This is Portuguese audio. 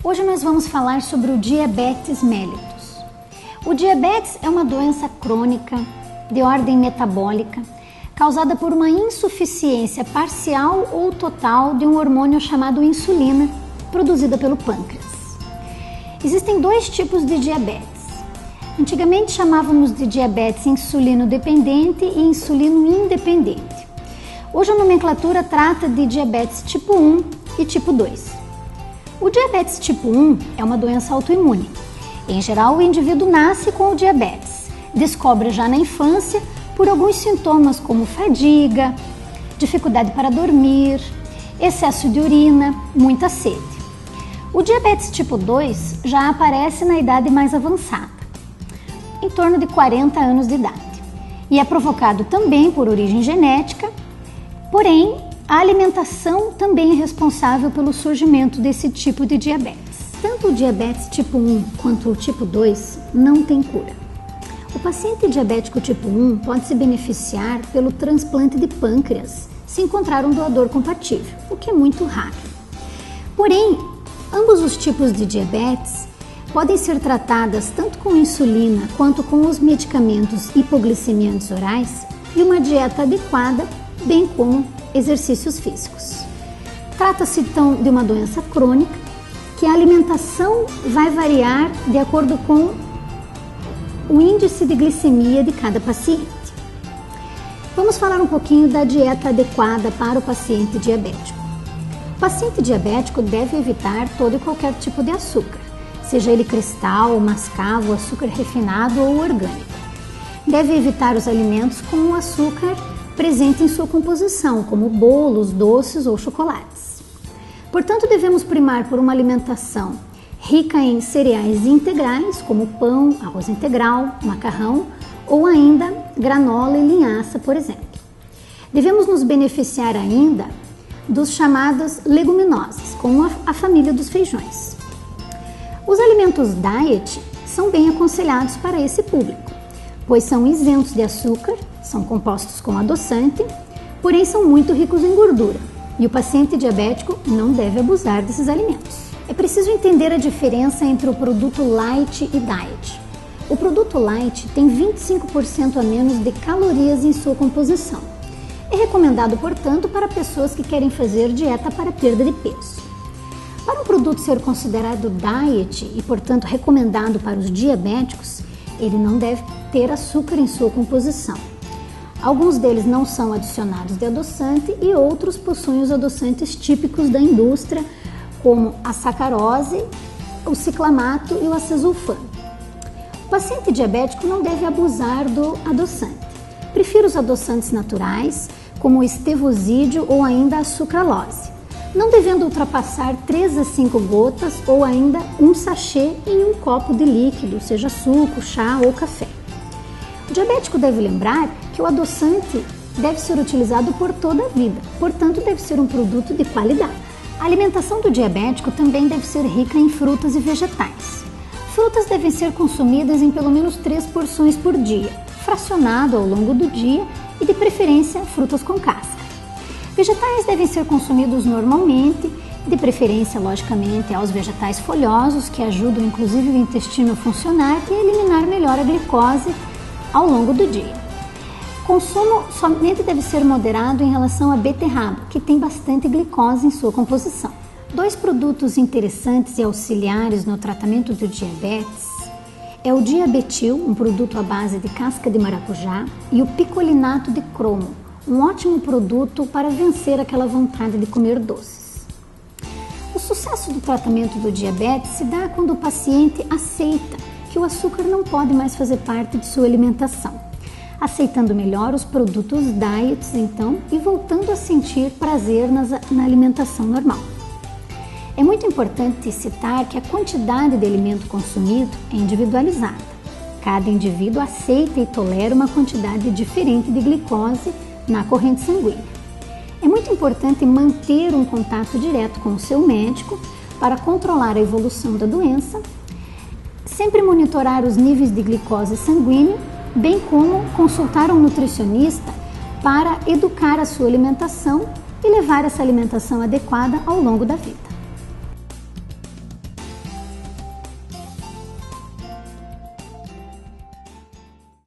Hoje nós vamos falar sobre o diabetes mellitus. O diabetes é uma doença crônica de ordem metabólica causada por uma insuficiência parcial ou total de um hormônio chamado insulina, produzida pelo pâncreas. Existem dois tipos de diabetes. Antigamente chamávamos de diabetes insulino-dependente e insulino-independente. Hoje a nomenclatura trata de diabetes tipo 1 e tipo 2. O diabetes tipo 1 é uma doença autoimune. Em geral, o indivíduo nasce com o diabetes, descobre já na infância por alguns sintomas como fadiga, dificuldade para dormir, excesso de urina, muita sede. O diabetes tipo 2 já aparece na idade mais avançada, em torno de 40 anos de idade, e é provocado também por origem genética, porém, a alimentação também é responsável pelo surgimento desse tipo de diabetes. Tanto o diabetes tipo 1 quanto o tipo 2 não tem cura. O paciente diabético tipo 1 pode se beneficiar pelo transplante de pâncreas se encontrar um doador compatível, o que é muito raro. Porém, ambos os tipos de diabetes podem ser tratadas tanto com insulina quanto com os medicamentos hipoglicemiantes orais e uma dieta adequada, bem como exercícios físicos. Trata-se então de uma doença crônica que a alimentação vai variar de acordo com o índice de glicemia de cada paciente. Vamos falar um pouquinho da dieta adequada para o paciente diabético. O paciente diabético deve evitar todo e qualquer tipo de açúcar, seja ele cristal, mascavo, açúcar refinado ou orgânico. Deve evitar os alimentos com o açúcar presente em sua composição, como bolos, doces ou chocolates. Portanto, devemos primar por uma alimentação rica em cereais integrais, como pão, arroz integral, macarrão ou ainda granola e linhaça, por exemplo. Devemos nos beneficiar ainda dos chamados leguminosas, como a família dos feijões. Os alimentos diet são bem aconselhados para esse público, pois são isentos de açúcar, são compostos com adoçante, porém são muito ricos em gordura e o paciente diabético não deve abusar desses alimentos. É preciso entender a diferença entre o produto light e diet. O produto light tem 25% a menos de calorias em sua composição. É recomendado, portanto, para pessoas que querem fazer dieta para perda de peso. Para um produto ser considerado diet e, portanto, recomendado para os diabéticos, ele não deve ter açúcar em sua composição. Alguns deles não são adicionados de adoçante e outros possuem os adoçantes típicos da indústria, como a sacarose, o ciclamato e o acesulfame. O paciente diabético não deve abusar do adoçante. Prefira os adoçantes naturais, como o estevosídeo ou ainda a sucralose, não devendo ultrapassar 3 a 5 gotas ou ainda um sachê em um copo de líquido, seja suco, chá ou café. O diabético deve lembrar que o adoçante deve ser utilizado por toda a vida, portanto deve ser um produto de qualidade. A alimentação do diabético também deve ser rica em frutas e vegetais. Frutas devem ser consumidas em pelo menos 3 porções por dia, fracionado ao longo do dia e de preferência frutas com casca. Vegetais devem ser consumidos normalmente, de preferência, logicamente, aos vegetais folhosos, que ajudam inclusive o intestino a funcionar e a eliminar melhor a glicose ao longo do dia. Consumo somente deve ser moderado em relação à beterraba, que tem bastante glicose em sua composição. Dois produtos interessantes e auxiliares no tratamento do diabetes é o diabetil, um produto à base de casca de maracujá, e o picolinato de cromo, um ótimo produto para vencer aquela vontade de comer doces. O sucesso do tratamento do diabetes se dá quando o paciente aceita que o açúcar não pode mais fazer parte de sua alimentação, aceitando melhor os produtos diets então e voltando a sentir prazer na alimentação normal. É muito importante citar que a quantidade de alimento consumido é individualizada. Cada indivíduo aceita e tolera uma quantidade diferente de glicose na corrente sanguínea. É muito importante manter um contato direto com o seu médico para controlar a evolução da doença, sempre monitorar os níveis de glicose sanguínea, bem como consultar um nutricionista para educar a sua alimentação e levar essa alimentação adequada ao longo da vida.